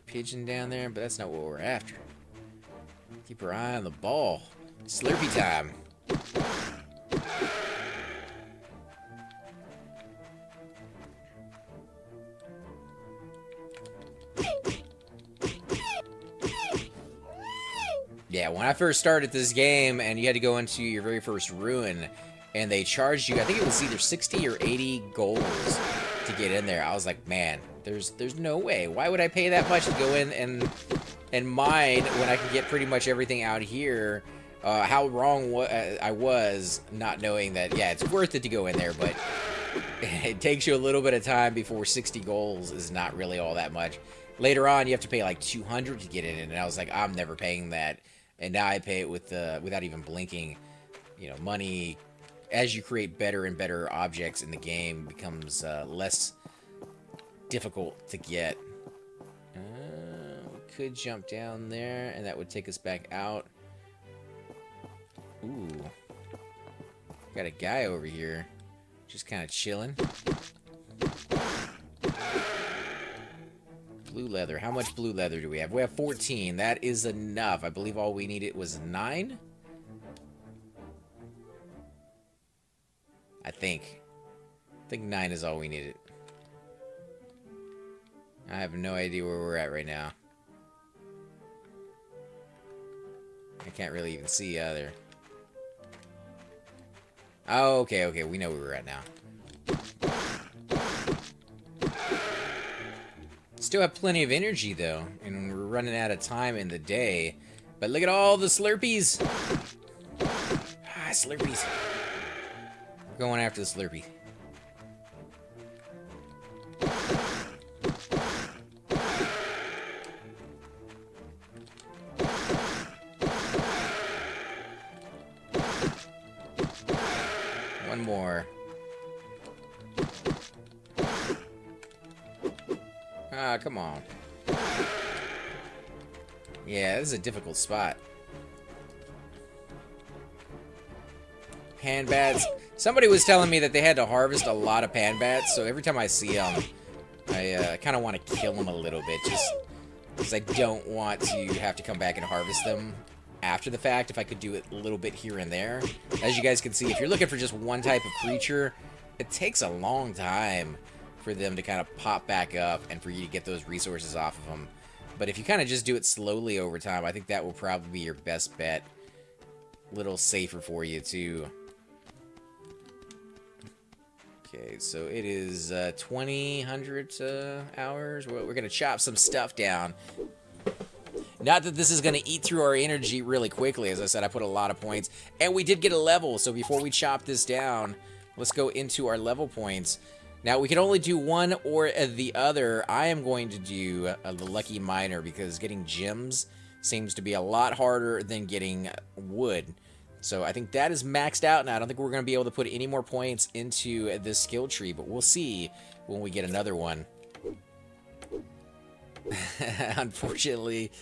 pigeon down there, but that's not what we're after. Keep our eye on the ball. Slurpee time. Yeah, when I first started this game and you had to go into your very first ruin and they charged you, I think it was either 60 or 80 golds to get in there. I was like, man, there's no way. Why would I pay that much to go in and mine when I can get pretty much everything out here? How wrong I was not knowing that, yeah, it's worth it to go in there, but it takes you a little bit of time before 60 golds is not really all that much. Later on, you have to pay like 200 to get in, and I was like, I'm never paying that. And now I pay it with without even blinking. You know, money, as you create better and better objects in the game, becomes less difficult to get. We could jump down there, and that would take us back out. Ooh. Got a guy over here, just kind of chilling. Blue leather. How much blue leather do we have? We have 14. That is enough. I believe all we needed was 9. I think 9 is all we needed. I have no idea where we're at right now. I can't really even see either. Oh, okay. We know where we're at now. Still have plenty of energy, though, and we're running out of time in the day. But look at all the Slurpees! Ah, Slurpees. We're going after the Slurpee. One more. Ah, come on. Yeah, this is a difficult spot. Pan bats. Somebody was telling me that they had to harvest a lot of pan bats, so every time I see them, I kind of want to kill them a little bit, just because I don't want to have to come back and harvest them after the fact. If I could do it a little bit here and there. As you guys can see, if you're looking for just one type of creature, it takes a long time for them to kind of pop back up and for you to get those resources off of them. But if you kind of just do it slowly over time, I think that will probably be your best bet. A little safer for you, too. Okay, so it is 2000 hours. We're going to chop some stuff down. Not that this is going to eat through our energy really quickly. As I said, I put a lot of points. And we did get a level, so before we chop this down, let's go into our level points. Now, we can only do one or the other. I am going to do the Lucky Miner because getting gems seems to be a lot harder than getting wood. So I think that is maxed out now. I don't think we're going to be able to put any more points into this skill tree, but we'll see when we get another one. Unfortunately,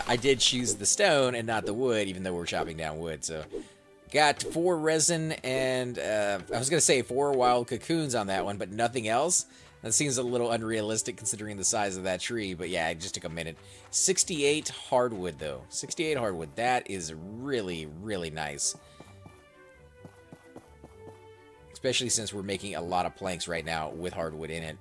I did choose the stone and not the wood, even though we're chopping down wood. So got 4 resin and I was going to say 4 wild cocoons on that one, but nothing else. That seems a little unrealistic considering the size of that tree, but yeah, it just took a minute. 68 hardwood, though. 68 hardwood. That is really, really nice. Especially since we're making a lot of planks right now with hardwood in it.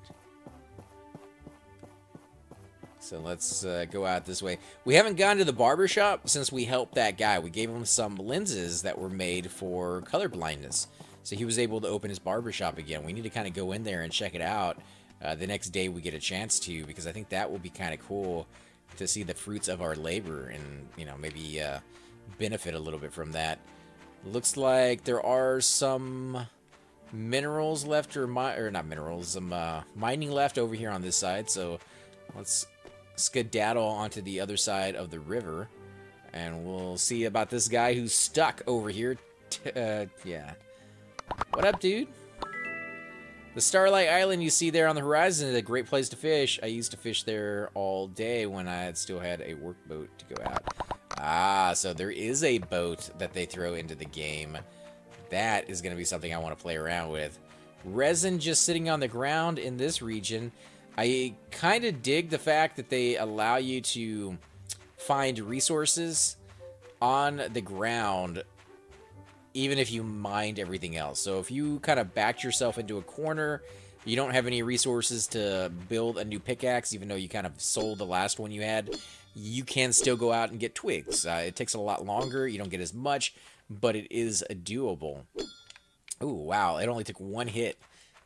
So let's go out this way. We haven't gone to the barber shop since we helped that guy. We gave him some lenses that were made for color blindness. So he was able to open his barber shop again. We need to kind of go in there and check it out the next day we get a chance to, because I think that will be kind of cool to see the fruits of our labor and, you know, maybe benefit a little bit from that. Looks like there are some minerals left, or not minerals, some mining left over here on this side. So let's skedaddle onto the other side of the river, and we'll see about this guy who's stuck over here. Yeah. What up, dude? The Starlight Island you see there on the horizon is a great place to fish. I used to fish there all day when I still had a workboat to go out. Ah, so there is a boat that they throw into the game. That is going to be something I want to play around with. Resin just sitting on the ground in this region. I kind of dig the fact that they allow you to find resources on the ground even if you mined everything else. So if you kind of backed yourself into a corner, you don't have any resources to build a new pickaxe, even though you kind of sold the last one you had, you can still go out and get twigs. It takes a lot longer, you don't get as much, but it is doable. Ooh, wow, it only took one hit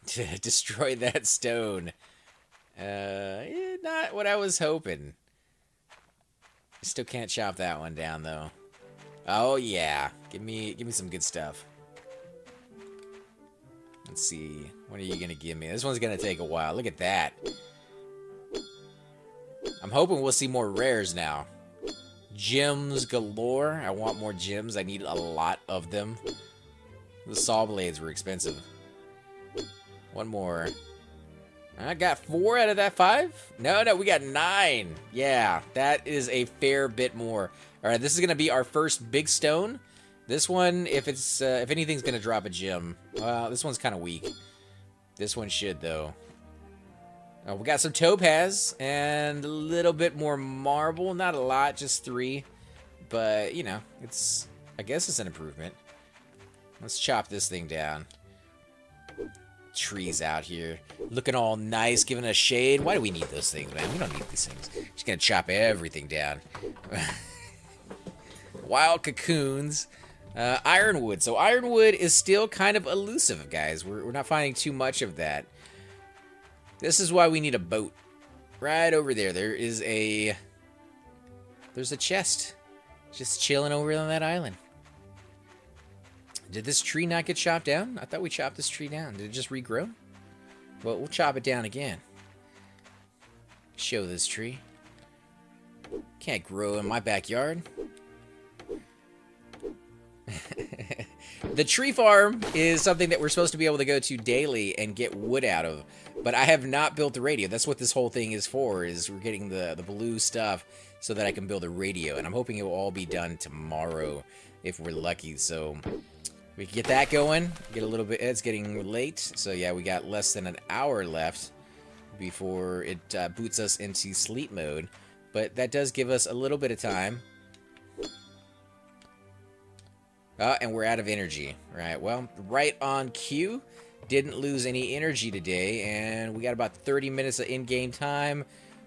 to destroy that stone. Not what I was hoping. Still can't chop that one down, though. Oh, yeah. Give me some good stuff. Let's see. What are you going to give me? This one's going to take a while. Look at that. I'm hoping we'll see more rares now. Gems galore. I want more gems. I need a lot of them. The saw blades were expensive. One more. I got 4 out of that 5? No, we got 9. Yeah, that is a fair bit more. All right, this is going to be our first big stone. This one, if anything's going to drop a gem, well, this one's kind of weak. This one should, though. We got some topaz and a little bit more marble. Not a lot, just 3. But, you know, I guess it's an improvement. Let's chop this thing down. Trees out here looking all nice, giving us shade. Why do we need those things, man? We don't need these things. Just gonna chop everything down. Wild cocoons. Ironwood. So ironwood is still kind of elusive, guys. We're not finding too much of that. This is why we need a boat. Right over there. There's a chest just chilling over on that island. Did this tree not get chopped down? I thought we chopped this tree down. Did it just regrow? Well, we'll chop it down again. Show this tree. Can't grow in my backyard. The tree farm is something that we're supposed to be able to go to daily and get wood out of. But I have not built the radio. That's what this whole thing is for, is we're getting the blue stuff so that I can build a radio. And I'm hoping it will all be done tomorrow if we're lucky. So we can get that going. Get a little bit. It's getting late. So yeah, we got less than an hour left before it boots us into sleep mode. But that does give us a little bit of time. And we're out of energy. Right, well, right on cue. Didn't lose any energy today, and we got about 30 minutes of in-game time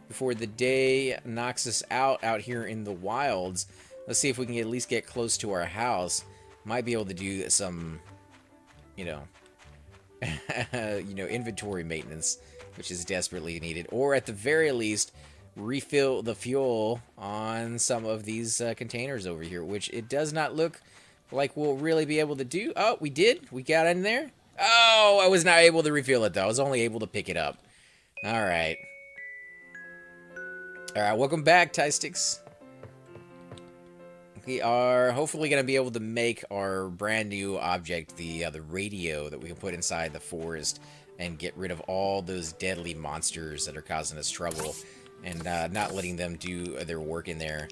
before the day knocks us out here in the wilds. Let's see if we can at least get close to our house. Might be able to do some, you know, inventory maintenance, which is desperately needed. Or at the very least, refill the fuel on some of these containers over here, which it does not look like we'll really be able to do. Oh, we did. We got in there. Oh, I was not able to refill it, though. I was only able to pick it up. All right. All right, welcome back, Tie Sticks. We are hopefully going to be able to make our brand new object, the radio that we can put inside the forest and get rid of all those deadly monsters that are causing us trouble and not letting them do their work in there.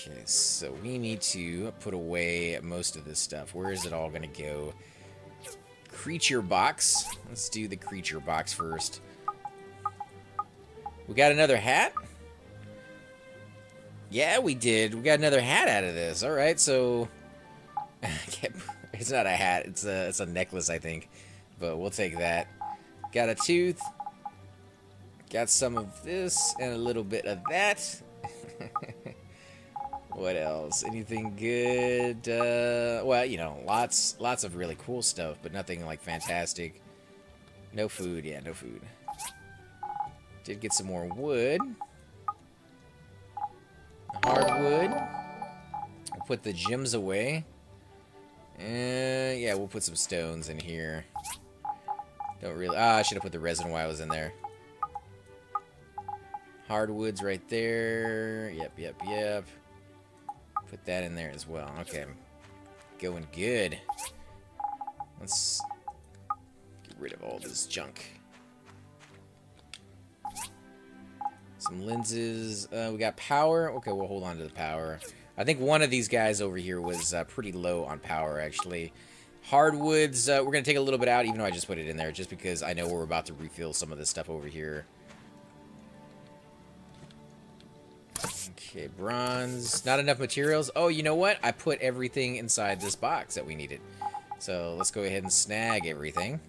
Okay, so we need to put away most of this stuff. Where is it all going to go? Creature box. Let's do the creature box first. We got another hat? Yeah, we did. We got another hat out of this. All right, so it's not a hat. It's a necklace, I think. But we'll take that. Got a tooth. Got some of this and a little bit of that. What else? Anything good? Well, you know, lots of really cool stuff, but nothing like fantastic. No food. Yeah, no food. Did get some more wood. Hardwood. We'll put the gems away. And yeah, we'll put some stones in here. Don't really. I should have put the resin while I was in there. Hardwood's right there. Yep. Put that in there as well. Okay. Going good. Let's get rid of all this junk. Some lenses. We got power. Okay, we'll hold on to the power. I think one of these guys over here was pretty low on power, actually. Hardwoods, we're going to take a little bit out, even though I just put it in there, just because I know we're about to refill some of this stuff over here. Okay, bronze. Not enough materials. Oh, you know what? I put everything inside this box that we needed. So let's go ahead and snag everything.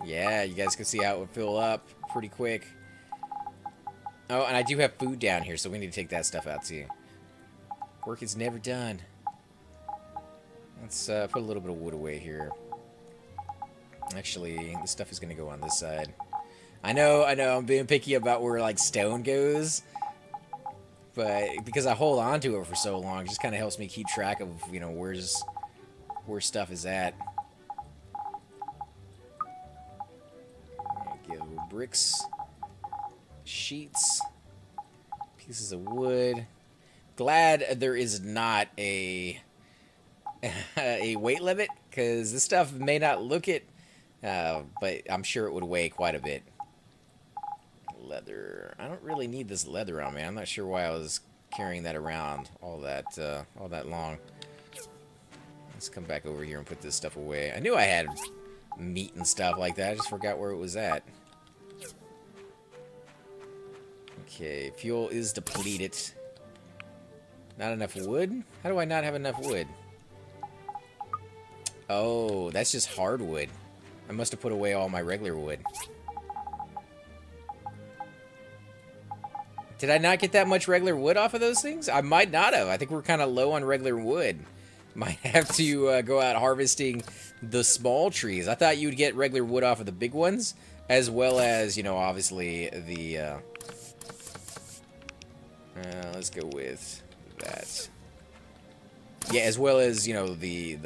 Yeah, you guys can see how it would fill up pretty quick. Oh, and I do have food down here, so we need to take that stuff out too. Work is never done. Let's put a little bit of wood away here. Actually, this stuff is going to go on this side. I know, I'm being picky about where, like, stone goes. But because I hold on to it for so long, it just kind of helps me keep track of, you know, where stuff is at. There we go. Bricks. Sheets. Pieces of wood. Glad there is not a weight limit, because this stuff may not look it, but I'm sure it would weigh quite a bit. Leather. I don't really need this leather on me. I'm not sure why I was carrying that around all that long. Let's come back over here and put this stuff away. I knew I had meat and stuff like that. I just forgot where it was at. Okay, fuel is depleted. Not enough wood? How do I not have enough wood? Oh, that's just hardwood. I must have put away all my regular wood. Did I not get that much regular wood off of those things? I might not have. I think we're kind of low on regular wood. Might have to go out harvesting the small trees. I thought you would get regular wood off of the big ones, as well as, you know, obviously the... let's go with that. Yeah, as well as, you know, the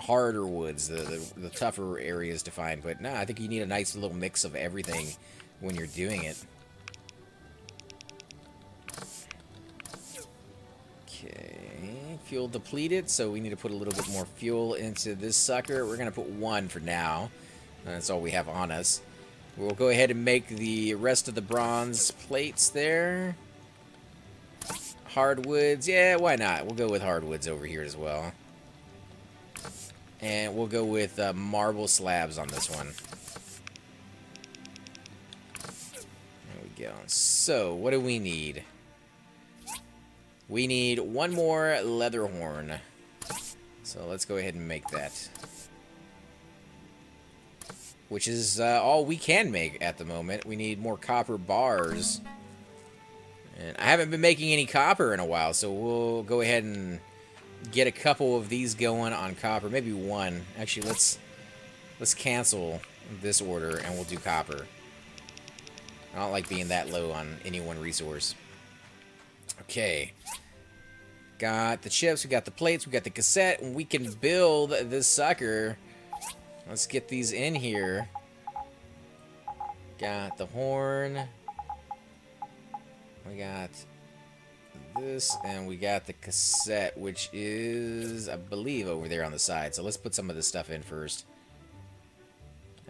harder woods, the tougher areas to find. But no, I think you need a nice little mix of everything when you're doing it. Okay, fuel depleted, so we need to put a little bit more fuel into this sucker. We're going to put 1 for now. That's all we have on us. We'll go ahead and make the rest of the bronze plates there. Hardwoods, yeah, why not? We'll go with hardwoods over here as well. And we'll go with marble slabs on this one. There we go. So, what do we need? We need 1 more leather horn. So let's go ahead and make that. Which is all we can make at the moment. We need more copper bars. And I haven't been making any copper in a while, so we'll go ahead and get a couple of these going on copper. Maybe 1. Actually, let's cancel this order and we'll do copper. I don't like being that low on any one resource. Okay. Got the chips, we got the plates, we got the cassette, and we can build this sucker. Let's get these in here. Got the horn. We got this, and we got the cassette, which is, I believe, over there on the side. So let's put some of this stuff in first.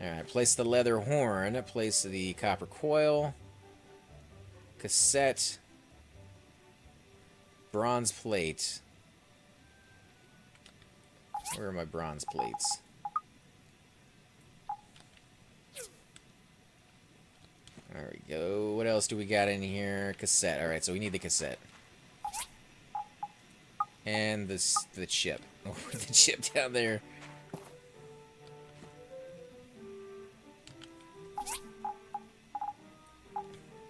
Alright, place the leather horn, place the copper coil, cassette, bronze plate. Where are my bronze plates? There we go. What else do we got in here? Cassette. Alright, so we need the cassette. And the chip. Oh, the chip down there.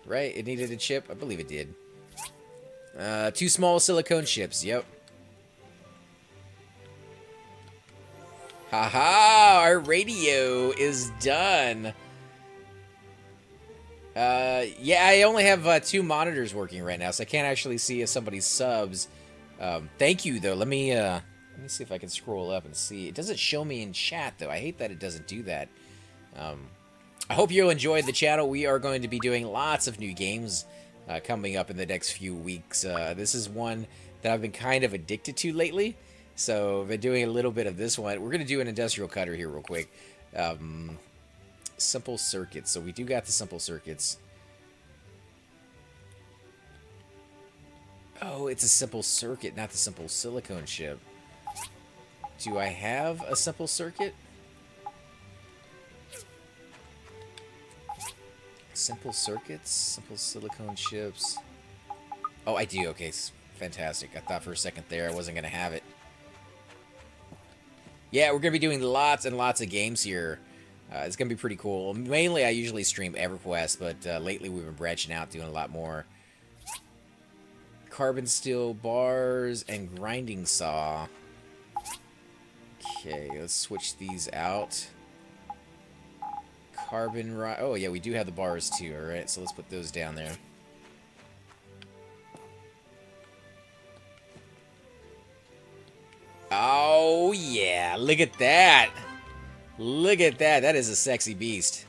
Right? It needed a chip? I believe it did. 2 small silicone chips. Yep. Haha! Our radio is done. Yeah, I only have 2 monitors working right now, so I can't actually see if somebody's subs. Thank you, though. Let me see if I can scroll up and see. It doesn't show me in chat, though. I hate that it doesn't do that. I hope you enjoyed the channel. We are going to be doing lots of new games coming up in the next few weeks. This is one that I've been kind of addicted to lately, so I've been doing a little bit of this one. We're going to do an industrial cutter here real quick. Simple circuits. So we do got the simple circuits. Oh, it's a simple circuit, not the simple silicone chip. Do I have a simple circuit? Simple circuits? Simple silicone chips? Oh, I do. Okay, fantastic. I thought for a second there I wasn't going to have it. Yeah, we're going to be doing lots and lots of games here. It's going to be pretty cool. Mainly, I usually stream EverQuest, but lately we've been branching out, doing a lot more. Carbon steel bars and grinding saw. Okay, let's switch these out. Carbon rod. Oh, yeah, we do have the bars too. All right, so let's put those down there. Oh, yeah, look at that. Look at that. That is a sexy beast.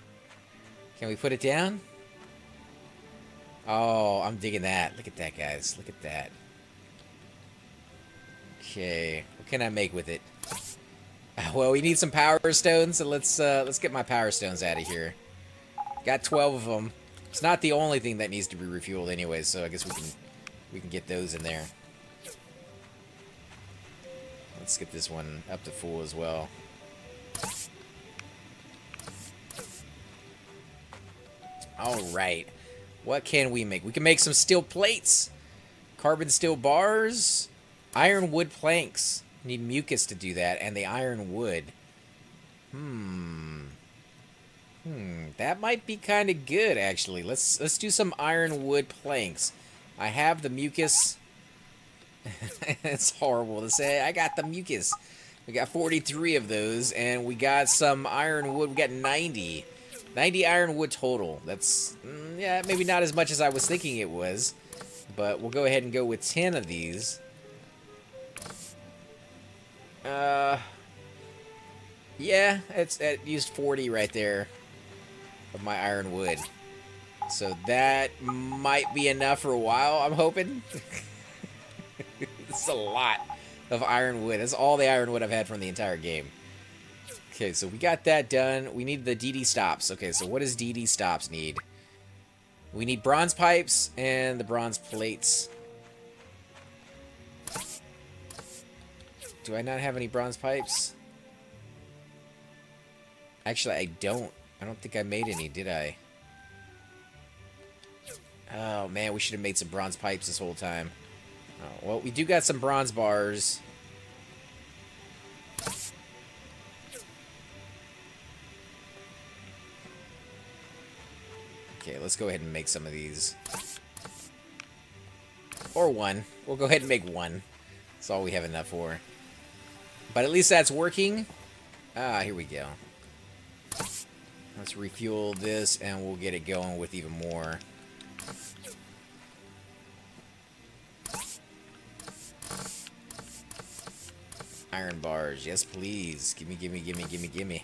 Can we put it down? Oh, I'm digging that. Look at that, guys. Look at that. Okay, what can I make with it? Well, we need some power stones, so let's get my power stones out of here. Got 12 of them. It's not the only thing that needs to be refueled anyway, so I guess we can get those in there. Let's get this one up to full as well. Alright. What can we make? We can make some steel plates. Carbon steel bars. Iron wood planks. Need mucus to do that, and the iron wood. That might be kind of good, actually. Let's do some iron wood planks. I have the mucus. It's horrible to say. I got the mucus. We got 43 of those, and we got some iron wood. We got 90. 90 iron wood total. That's, yeah, maybe not as much as I was thinking it was, but we'll go ahead and go with 10 of these. Yeah, it used 40 right there of my iron wood. So that might be enough for a while, I'm hoping. It's a lot of iron wood. That's all the iron wood I've had from the entire game. Okay, so we got that done. We need the DD stops. Okay, so what does DD stops need? We need bronze pipes and the bronze plates. Do I not have any bronze pipes? Actually, I don't. I don't think I made any, did I? Oh, man, we should have made some bronze pipes this whole time. Oh, well, we do got some bronze bars. Okay, let's go ahead and make some of these. Or one. We'll go ahead and make one. That's all we have enough for. But at least that's working. Ah, here we go. Let's refuel this, and we'll get it going with even more. Iron bars. Yes, please. Gimme, gimme, gimme, gimme, gimme.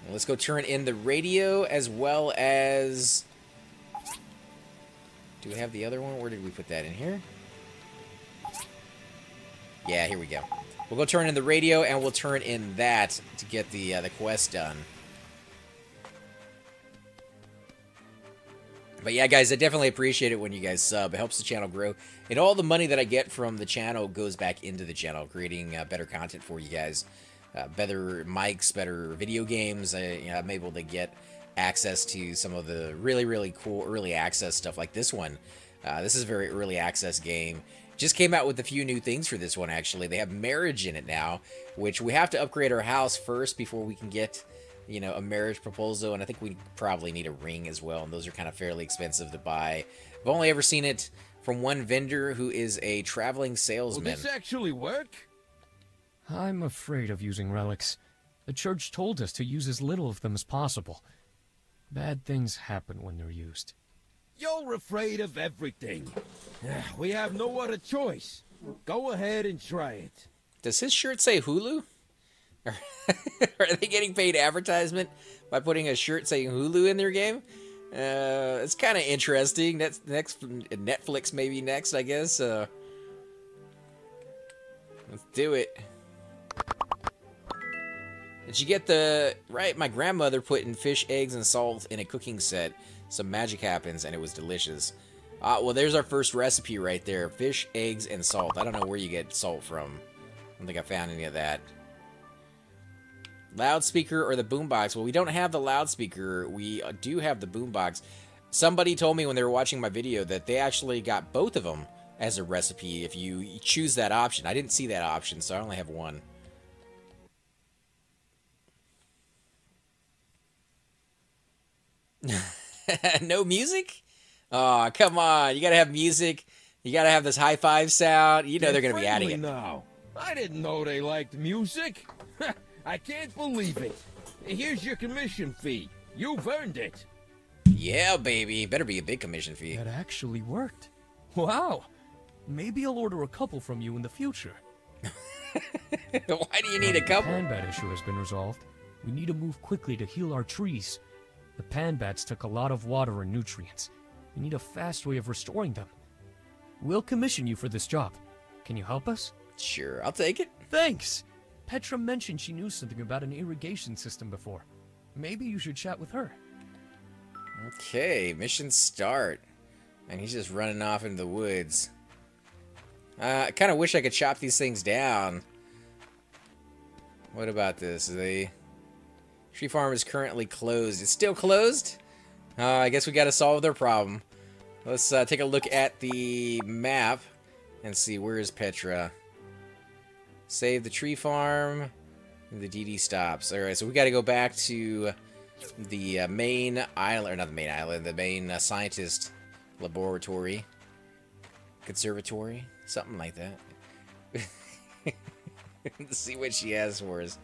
And let's go turn in the radio as well as... Do we have the other one? Where did we put that in here? Yeah, here we go. We'll go turn in the radio, and we'll turn in that to get the quest done. But yeah, guys, I definitely appreciate it when you guys sub. It helps the channel grow. And all the money that I get from the channel goes back into the channel, creating better content for you guys. Better mics, better video games. I'm able to get access to some of the really, really cool early access stuff like this one. This is a very early access game. Just came out with a few new things for this one, actually. They have marriage in it now, which we have to upgrade our house first before we can get, you know, a marriage proposal, and I think we probably need a ring as well, and those are kind of fairly expensive to buy. I've only ever seen it from one vendor who is a traveling salesman. Will this actually work? I'm afraid of using relics. The church told us to use as little of them as possible. Bad things happen when they're used. You're afraid of everything. We have no other choice. Go ahead and try it. Does his shirt say Hulu? Are they getting paid advertisement by putting a shirt saying Hulu in their game? It's kind of interesting. That's next. Netflix maybe next, I guess. Let's do it. Did you get the... Right, my grandmother put in fish, eggs, and salt in a cooking set. Some magic happens, and it was delicious. Well, there's our first recipe right there. Fish, eggs, and salt. I don't know where you get salt from. I don't think I found any of that. Loudspeaker or the boombox? Well, we don't have the loudspeaker. We do have the boombox. Somebody told me when they were watching my video that they actually got both of them as a recipe if you choose that option. I didn't see that option, so I only have one. No music? Oh, come on. You gotta have music. You gotta have this high five sound. You know they're gonna be adding it. Now. I didn't know they liked music. I can't believe it. Here's your commission fee. You've earned it. Yeah, baby. Better be a big commission fee. That actually worked. Wow. Maybe I'll order a couple from you in the future. Why do you need a couple? The pan bat issue has been resolved. We need to move quickly to heal our trees. The pan bats took a lot of water and nutrients. We need a fast way of restoring them. We'll commission you for this job. Can you help us? Sure, I'll take it. Thanks! Petra mentioned she knew something about an irrigation system before. Maybe you should chat with her. Okay, mission start. And he's just running off into the woods. I kind of wish I could chop these things down. What about this? The tree farm is currently closed. It's still closed? I guess we got to solve their problem. Let's take a look at the map and see where is Petra. Save the tree farm. And the DD stops. Alright, so we got to go back to the main island, or not the main island, the main scientist laboratory. Conservatory? Something like that. Let's see what she has for us.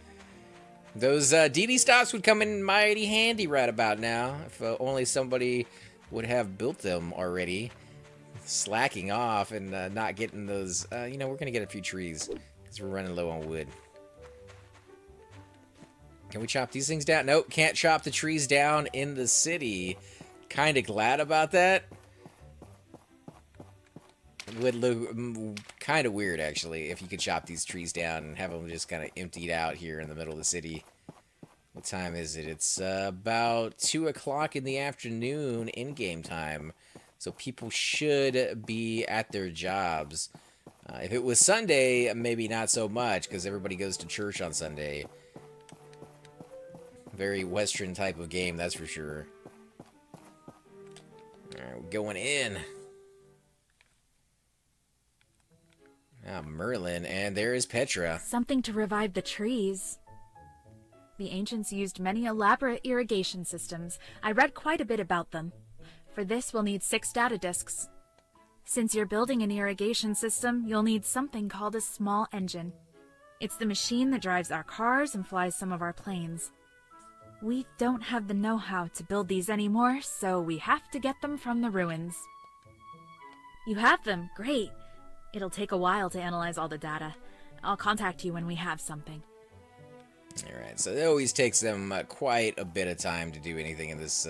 Those DD stops would come in mighty handy right about now. If only somebody would have built them already. Slacking off and not getting those... you know, we're going to get a few trees. Because we're running low on wood. Can we chop these things down? Nope, can't chop the trees down in the city. Kind of glad about that. It would look kind of weird, actually, if you could chop these trees down and have them just kind of emptied out here in the middle of the city. What time is it? It's about 2 o'clock in the afternoon in-game time. So people should be at their jobs. If it was Sunday, maybe not so much, because everybody goes to church on Sunday. Very Western type of game, that's for sure. Alright, we're going in. Ah, Merlin, and there is Petra. Something to revive the trees. The ancients used many elaborate irrigation systems. I read quite a bit about them. For this, we'll need 6 data disks. Since you're building an irrigation system, you'll need something called a small engine. It's the machine that drives our cars and flies some of our planes. We don't have the know-how to build these anymore, so we have to get them from the ruins. You have them? Great. It'll take a while to analyze all the data. I'll contact you when we have something. Alright, so it always takes them quite a bit of time to do anything in this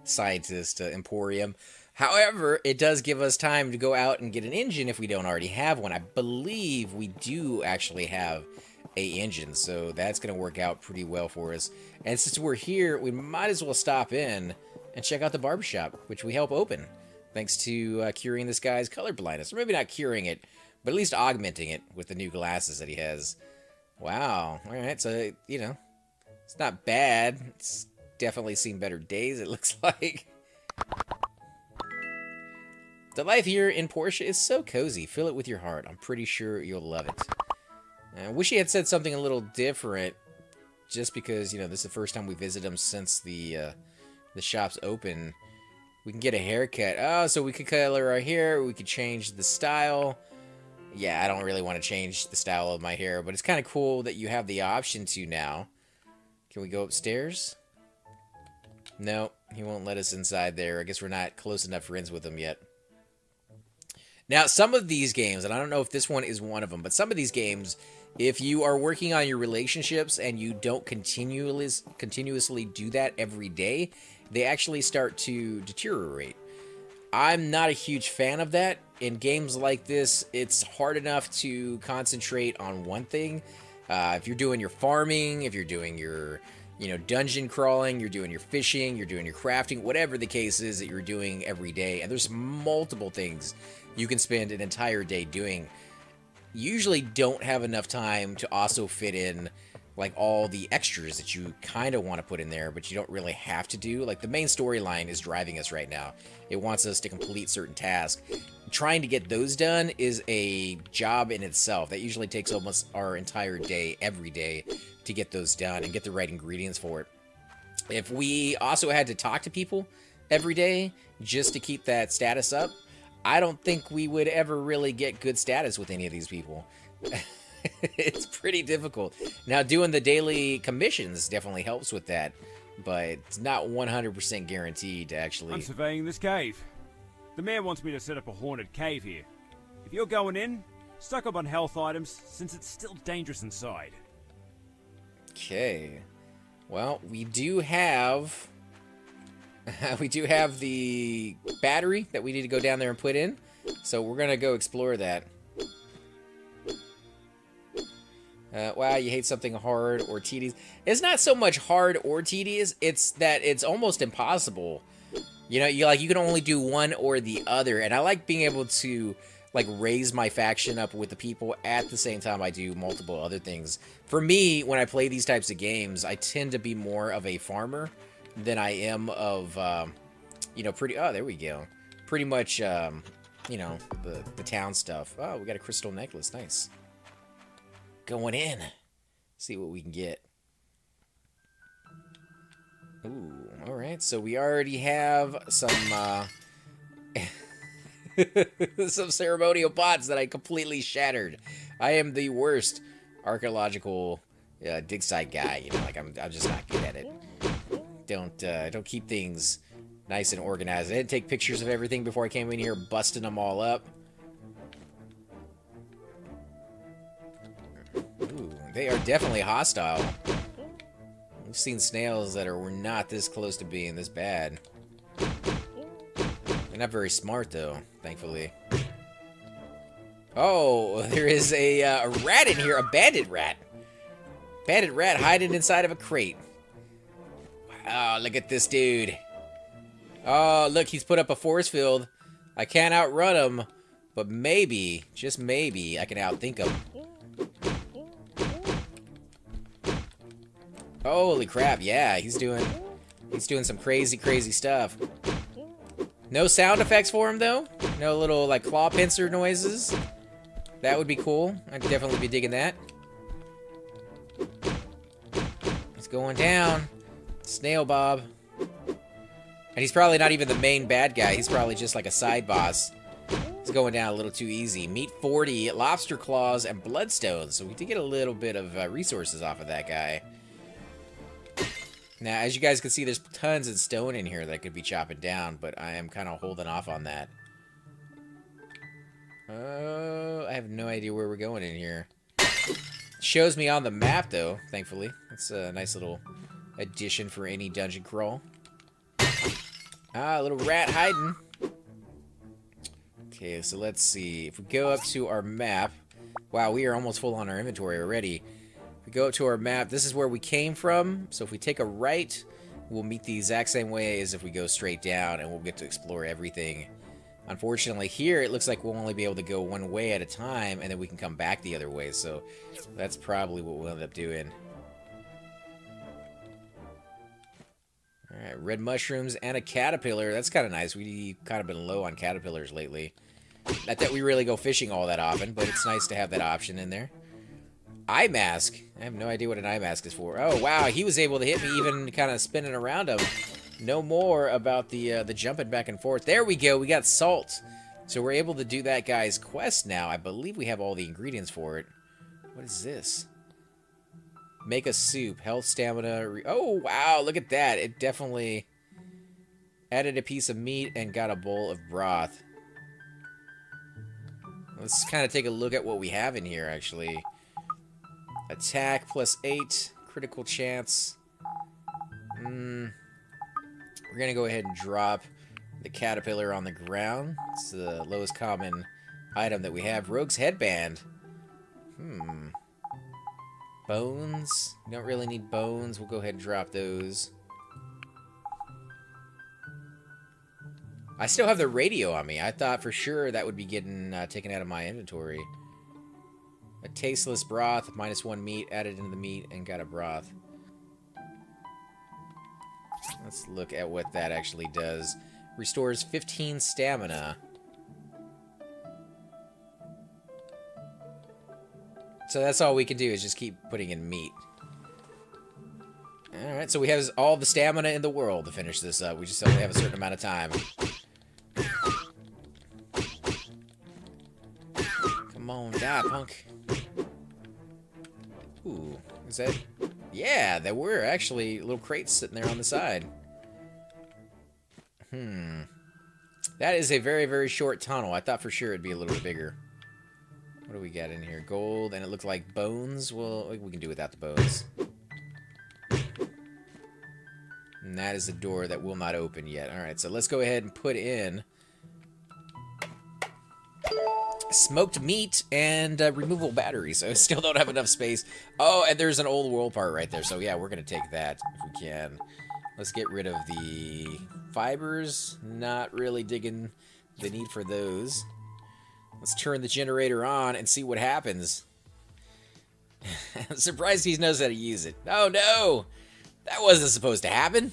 scientist emporium. However, it does give us time to go out and get an engine if we don't already have one. I believe we do actually have a engine, so that's going to work out pretty well for us. And since we're here, we might as well stop in and check out the barbershop, which we help open, thanks to curing this guy's color blindness. Or maybe not curing it, but at least augmenting it with the new glasses that he has. Wow. Alright, so, you know, it's not bad. It's definitely seen better days, it looks like. The life here in Portia is so cozy. Fill it with your heart. I'm pretty sure you'll love it. I wish he had said something a little different, just because, you know, this is the first time we visit him since the shop's open. We can get a haircut. Oh, so we could color our hair. We could change the style. Yeah, I don't really want to change the style of my hair, but it's kind of cool that you have the option to now. Can we go upstairs? No, he won't let us inside there. I guess we're not close enough friends with him yet. Now, some of these games, and I don't know if this one is one of them, but some of these games, if you are working on your relationships and you don't continuously do that every day, they actually start to deteriorate. I'm not a huge fan of that. In games like this, it's hard enough to concentrate on one thing. If you're doing your farming, if you're doing your you know, dungeon crawling, you're doing your fishing, you're doing your crafting, whatever the case is that you're doing every day. And there's multiple things you can spend an entire day doing. You usually don't have enough time to also fit in like all the extras that you kind of want to put in there, but you don't really have to do. Like the main storyline is driving us right now. It wants us to complete certain tasks. Trying to get those done is a job in itself. That usually takes almost our entire day, every day, to get those done and get the right ingredients for it. If we also had to talk to people every day just to keep that status up, I don't think we would ever really get good status with any of these people. It's pretty difficult. Now, doing the daily commissions definitely helps with that, but it's not 100% guaranteed to actually... I'm surveying this cave. The mayor wants me to set up a haunted cave here. If you're going in, stock up on health items, since it's still dangerous inside. Okay. Well, we do have... we do have the battery that we need to go down there and put in, so we're going to go explore that. Wow, you hate something hard or tedious. It's not so much hard or tedious, it's that it's almost impossible. You know, you can only do one or the other, and I like being able to like raise my faction up with the people at the same time I do multiple other things. For me, when I play these types of games, I tend to be more of a farmer than I am of, you know, there we go. Pretty much, you know, the town stuff. Oh, we got a crystal necklace, nice. Going in. See what we can get. Ooh, alright, so we already have some, some ceremonial pots that I completely shattered. I am the worst archaeological dig site guy, you know, like I'm just not good at it. Don't keep things nice and organized. I didn't take pictures of everything before I came in here, busting them all up. Ooh, they are definitely hostile. We've seen snails that were not this close to being this bad. They're not very smart, though, thankfully. Oh, there is a rat in here, a bandit rat. Bandit rat hiding inside of a crate. Wow, look at this dude. Oh, look, he's put up a force field. I can't outrun him, but maybe, just maybe, I can outthink him. Holy crap, yeah, he's doing some crazy, crazy stuff. No sound effects for him, though? No little, like, claw pincer noises? That would be cool. I'd definitely be digging that. It's going down. Snail Bob. And he's probably not even the main bad guy. He's probably just like a side boss. He's going down a little too easy. Meat 40, lobster claws, and bloodstones. So we did get a little bit of resources off of that guy. Now, as you guys can see, there's tons of stone in here that I could be chopping down, but I am kind of holding off on that. I have no idea where we're going in here. It shows me on the map, though, thankfully. That's a nice little addition for any dungeon crawl. Ah, a little rat hiding. Okay, so let's see. If we go up to our map... Wow, we are almost full on our inventory already. If we go up to our map, this is where we came from. So if we take a right, we'll meet the exact same way as if we go straight down, and we'll get to explore everything. Unfortunately, here, it looks like we'll only be able to go one way at a time, and then we can come back the other way. So that's probably what we'll end up doing. Alright, red mushrooms and a caterpillar. That's kind of nice. We've kind of been low on caterpillars lately. Not that we really go fishing all that often, but it's nice to have that option in there. Eye mask. I have no idea what an eye mask is for. Oh, wow, he was able to hit me even kind of spinning around him. No more about the jumping back and forth. There we go. We got salt. So we're able to do that guy's quest now. I believe we have all the ingredients for it. What is this? Make a soup. Health, stamina. Oh, wow. Look at that. It definitely added a piece of meat and got a bowl of broth. Let's kind of take a look at what we have in here, actually. Attack +8. Critical chance. We're going to go ahead and drop the caterpillar on the ground. It's the lowest common item that we have. Rogue's headband. Bones. We don't really need bones. We'll go ahead and drop those. I still have the radio on me. I thought for sure that would be getting taken out of my inventory. A tasteless broth, -1 meat, added into the meat, and got a broth. Let's look at what that actually does. Restores 15 stamina. So that's all we can do is just keep putting in meat. Alright, so we have all the stamina in the world to finish this up. We just only have a certain amount of time. Come on, die, punk. Ooh, is that... Yeah, there were actually little crates sitting there on the side. That is a very, very short tunnel. I thought for sure it'd be a little bit bigger. What do we got in here? Gold, and it looked like bones. Well, we can do without the bones. And that is a door that will not open yet. Alright, so let's go ahead and put in smoked meat and removable batteries. So I still don't have enough space. Oh, and there's an old world part right there. So yeah, we're going to take that if we can. Let's get rid of the fibers. Not really digging the need for those. Let's turn the generator on and see what happens. I'm surprised he knows how to use it. Oh no! That wasn't supposed to happen.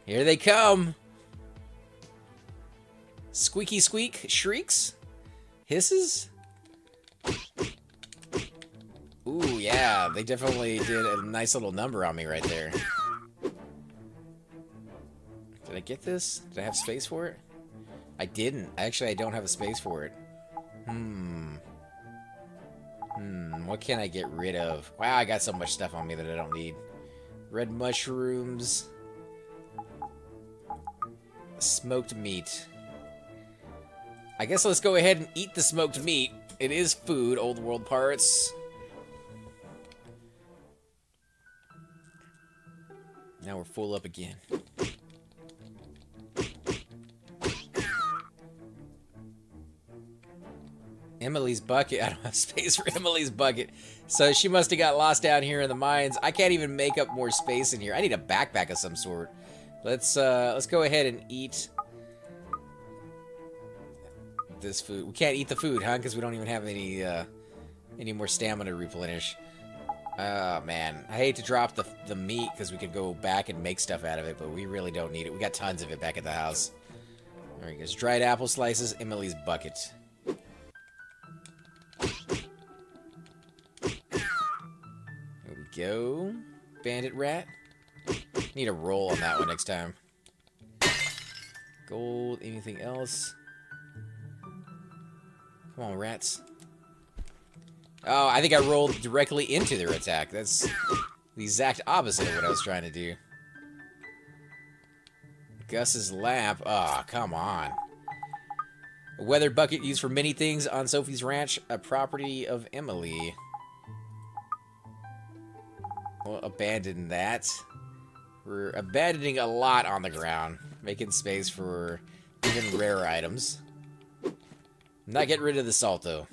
Here they come. Squeaky squeak shrieks. Hisses. Ooh, yeah. They definitely did a nice little number on me right there. Did I get this? Did I have space for it? I didn't. Actually, I don't have a space for it. What can I get rid of? Wow, I got so much stuff on me that I don't need. Red mushrooms. Smoked meat. I guess let's go ahead and eat the smoked meat. It is food, old world parts. Now we're full up again. Emily's bucket. I don't have space for Emily's bucket. So she must have got lost down here in the mines. I can't even make up more space in here. I need a backpack of some sort. Let's go ahead and eat this food. We can't eat the food, huh? Because we don't even have any more stamina to replenish. Oh, man. I hate to drop the meat because we could go back and make stuff out of it, but we really don't need it. We got tons of it back at the house. There he goes. Dried apple slices, Emily's bucket. There we go. Bandit rat. Need a roll on that one next time. Gold. Anything else? Come on, rats. Oh, I think I rolled directly into their attack. That's the exact opposite of what I was trying to do. Gus's lamp. Oh, come on. A weather bucket used for many things on Sophie's ranch, a property of Emily. We'll abandon that. We're abandoning a lot on the ground, making space for even rare items. Not getting rid of the salt, though.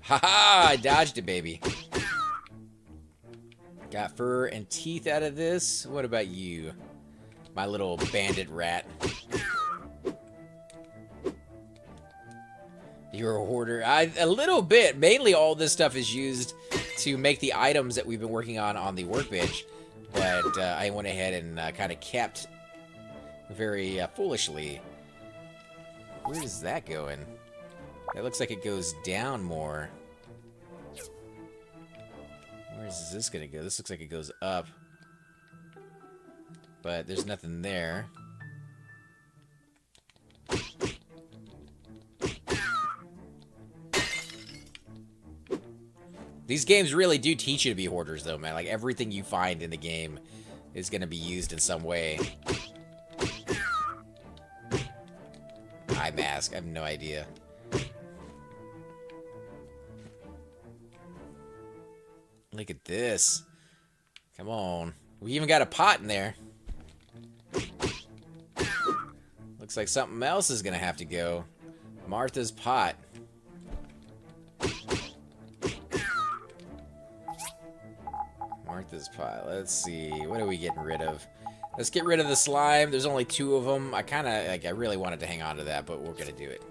Haha! I dodged it, baby. Got fur and teeth out of this. What about you, my little bandit rat? You're a hoarder. A little bit. Mainly all this stuff is used to make the items that we've been working on the workbench. But I went ahead and kind of kept very foolishly. Where is that going? It looks like it goes down more. Where is this going to go? This looks like it goes up. But there's nothing there. These games really do teach you to be hoarders, though, man. Like, everything you find in the game is going to be used in some way. Eye mask. I have no idea. Look at this. Come on. We even got a pot in there. Looks like something else is going to have to go. Martha's pot. sort this pile. Let's see. What are we getting rid of? Let's get rid of the slime. There's only 2 of them. I kind of, like, I really wanted to hang on to that, but we're going to do it.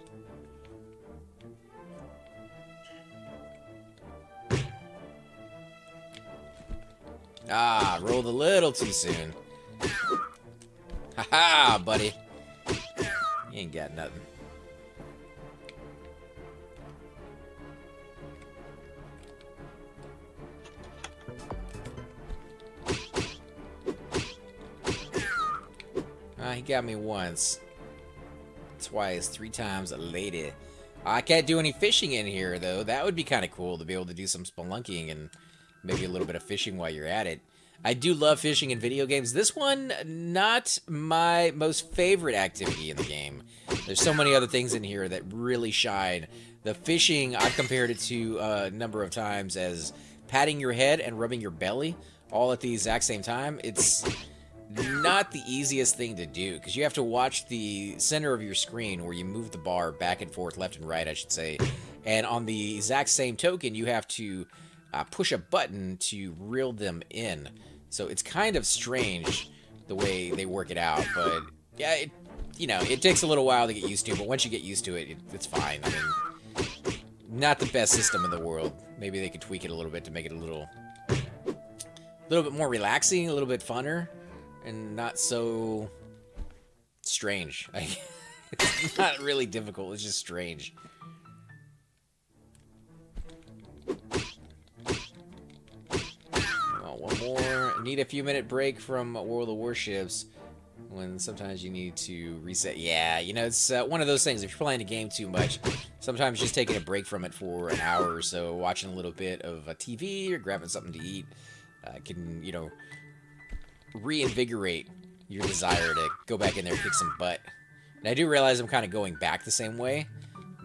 Ah, rolled a little too soon. Haha, buddy. You ain't got nothing. He got me once. Twice, 3 times a lady. I can't do any fishing in here, though. That would be kind of cool to be able to do some spelunking and maybe a little bit of fishing while you're at it. I do love fishing in video games. This one, not my most favorite activity in the game. There's so many other things in here that really shine. The fishing, I've compared it to a number of times as patting your head and rubbing your belly all at the exact same time. It's not the easiest thing to do because you have to watch the center of your screen where you move the bar back and forth, left and right, I should say. And on the exact same token, you have to push a button to reel them in. So it's kind of strange the way they work it out, but yeah, it takes a little while to get used to, but once you get used to it, it's fine. I mean, not the best system in the world. Maybe they could tweak it a little bit to make it a little bit more relaxing, a little bit funner, and not so strange. It's not really difficult, it's just strange. One more. Need a few minute break from World of Warships when sometimes you need to reset. Yeah, you know, it's one of those things. If you're playing a game too much, sometimes just taking a break from it for an hour or so, watching a little bit of a TV or grabbing something to eat can, you know, reinvigorate your desire to go back in there and kick some butt. And I do realize I'm kind of going back the same way,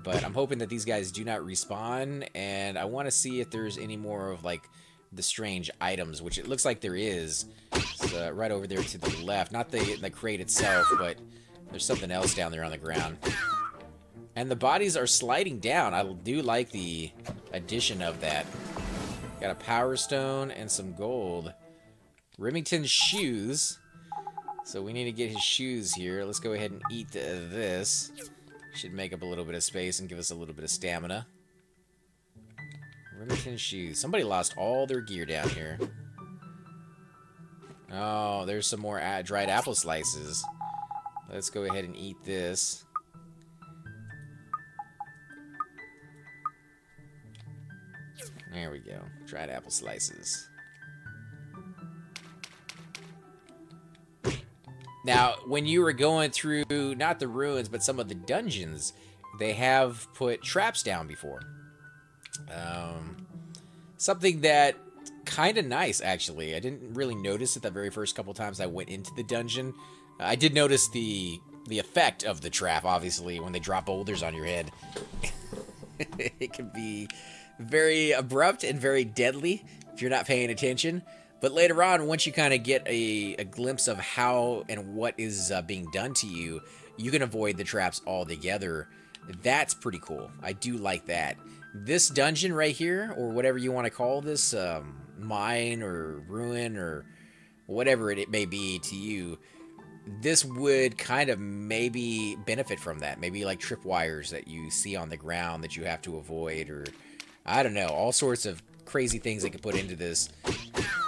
but I'm hoping that these guys do not respawn, and I want to see if there's any more of, like, the strange items, which it looks like there is. It's, right over there to the left. Not the crate itself, but there's something else down there on the ground. And the bodies are sliding down. I do like the addition of that. Got a power stone and some gold. Remington's shoes. So we need to get his shoes here. Let's go ahead and eat this. Should make up a little bit of space and give us a little bit of stamina. Remington shoes. Somebody lost all their gear down here. Oh, there's some more dried apple slices. Let's go ahead and eat this. There we go. Dried apple slices. Now, when you were going through, not the ruins, but some of the dungeons, they have put traps down before. Something that kind of nice, actually. I didn't really notice it the very first couple times I went into the dungeon. I did notice the effect of the trap, obviously, when they drop boulders on your head. It can be very abrupt and very deadly if you're not paying attention. But later on, once you kind of get a glimpse of how and what is being done to you, you can avoid the traps altogether. That's pretty cool. I do like that. This dungeon right here, or whatever you want to call this, mine or ruin or whatever it may be to you, this would kind of maybe benefit from that. Maybe like tripwires that you see on the ground that you have to avoid, or I don't know, all sorts of crazy things they could put into this.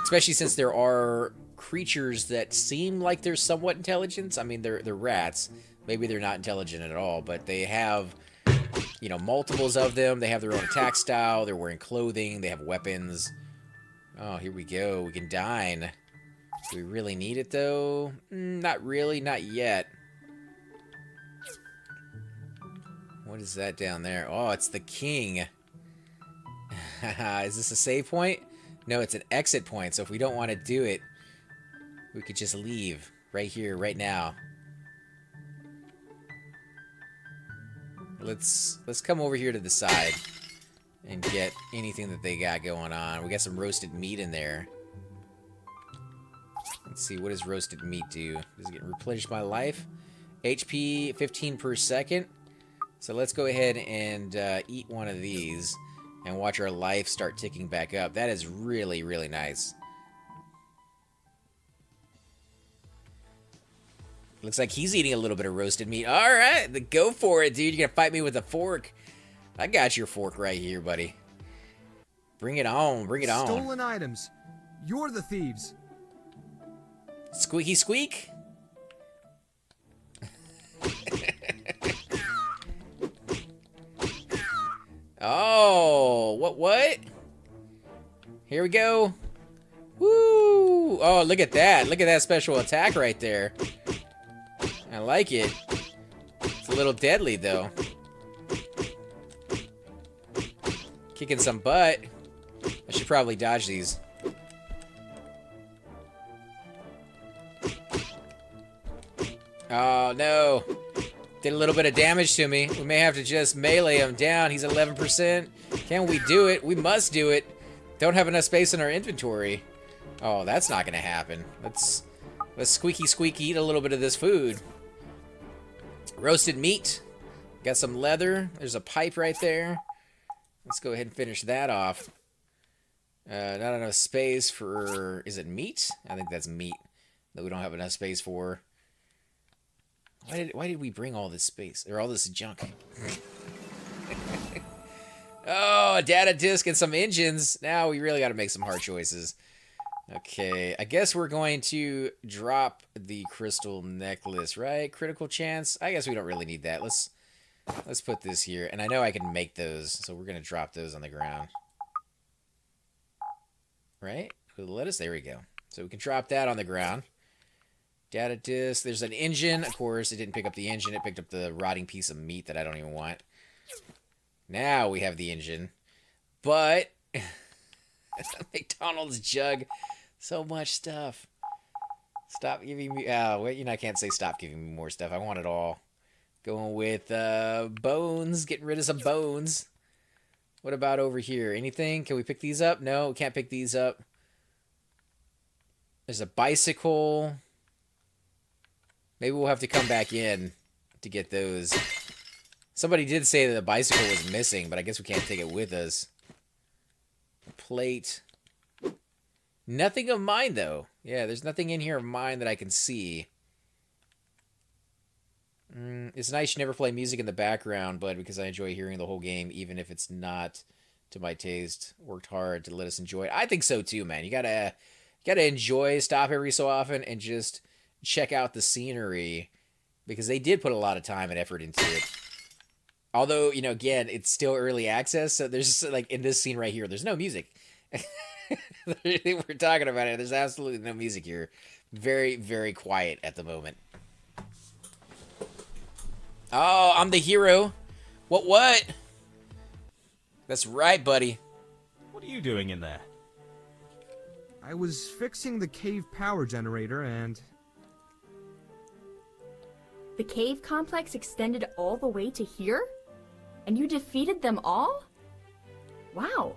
Especially since there are creatures that seem like they're somewhat intelligent. I mean, they're rats. Maybe they're not intelligent at all, but they have, you know, multiples of them. They have their own attack style. They're wearing clothing. They have weapons. Oh, here we go. We can dine. Do we really need it, though? Not really. Not yet. What is that down there? Oh, it's the king. Is this a save point? No, it's an exit point. So if we don't want to do it, we could just leave right here, right now. Let's come over here to the side and get anything that they got going on. We got some roasted meat in there. Let's see, what does roasted meat do? Does it get replenish my life? HP 15 per second. So let's go ahead and eat one of these and watch our life start ticking back up. That is really, really nice. Looks like he's eating a little bit of roasted meat. All right, then go for it, dude. You're gonna fight me with a fork. I got your fork right here, buddy. Bring it on, bring it on. Stolen items. You're the thieves. Squeaky squeak. Oh, what? Here we go. Woo! Oh, look at that. Look at that special attack right there. I like it. It's a little deadly, though. Kicking some butt. I should probably dodge these. Oh, no. Did a little bit of damage to me. We may have to just melee him down. He's 11%. Can we do it? We must do it. Don't have enough space in our inventory. Oh, that's not gonna happen. Let's squeaky squeak eat a little bit of this food. Roasted meat. Got some leather. There's a pipe right there. Let's go ahead and finish that off. Not enough space for... Is it meat? I think that's meat that we don't have enough space for. Why did we bring all this space? Or all this junk? Oh, a data disk and some engines. Now we really got to make some hard choices. Okay, I guess we're going to drop the crystal necklace, right? Critical chance. I guess we don't really need that. Let's put this here. And I know I can make those, so we're going to drop those on the ground. Right? With the lettuce? There we go. So we can drop that on the ground. Data disk. There's an engine. Of course, it didn't pick up the engine. It picked up the rotting piece of meat that I don't even want. Now we have the engine. But... McDonald's jug. So much stuff. Stop giving me... wait, you know, I can't say stop giving me more stuff. I want it all. Going with bones. Getting rid of some bones. What about over here? Anything? Can we pick these up? No, we can't pick these up. There's a bicycle. Maybe we'll have to come back in to get those. Somebody did say that the bicycle was missing, but I guess we can't take it with us. Plate. Nothing of mine, though. Yeah, there's nothing in here of mine that I can see. It's nice you never play music in the background, but because I enjoy hearing the whole game, even if it's not to my taste. Worked hard to let us enjoy it. I think so, too, man. You gotta enjoy, stop every so often, and just check out the scenery, because they did put a lot of time and effort into it. Although, you know, again, it's still early access, so there's, like, in this scene right here, there's no music. We're talking about it. There's absolutely no music here. Very, very quiet at the moment. Oh, I'm the hero. What? That's right, buddy. What are you doing in there? I was fixing the cave power generator and... The cave complex extended all the way to here? And you defeated them all? Wow.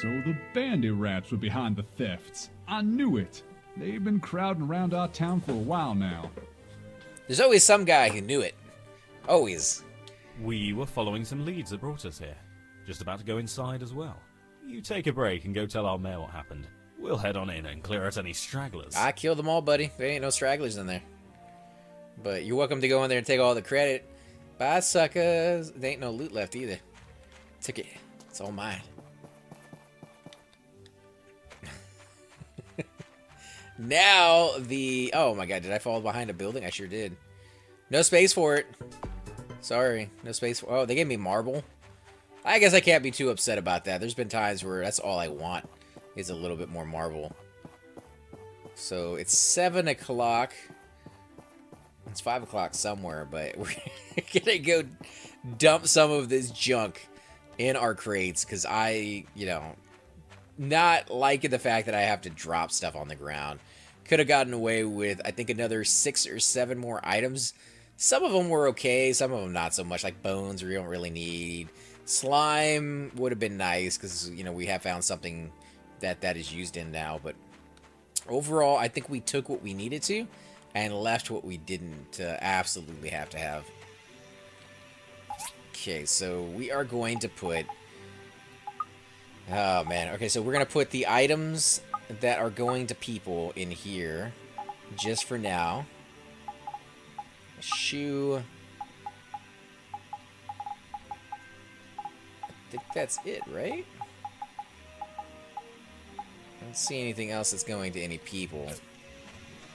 So the bandy rats were behind the thefts. I knew it. They've been crowding around our town for a while now. There's always some guy who knew it. Always. We were following some leads that brought us here. Just about to go inside as well. You take a break and go tell our mayor what happened. We'll head on in and clear out any stragglers. I killed them all, buddy. There ain't no stragglers in there. But you're welcome to go in there and take all the credit. Bye, suckers. There ain't no loot left either. Took it. It's all mine. Now the... Oh my god, did I fall behind a building? I sure did. No space for it. Sorry. No space for... Oh, they gave me marble. I guess I can't be too upset about that. There's been times where that's all I want is a little bit more marble. So it's 7 o'clock. It's 5 o'clock somewhere, but we're gonna go dump some of this junk in our crates because I, you know, not liking the fact that I have to drop stuff on the ground. Could have gotten away with, I think, another 6 or 7 more items. Some of them were okay, some of them not so much, like bones we don't really need. Slime would have been nice because, you know, we have found something that is used in now, but overall, I think we took what we needed to and left what we didn't absolutely have to have. Okay, so we are going to put... Oh, man. Okay, so we're going to put the items that are going to people in here just for now. A shoe. I think that's it, right? I don't see anything else that's going to any people.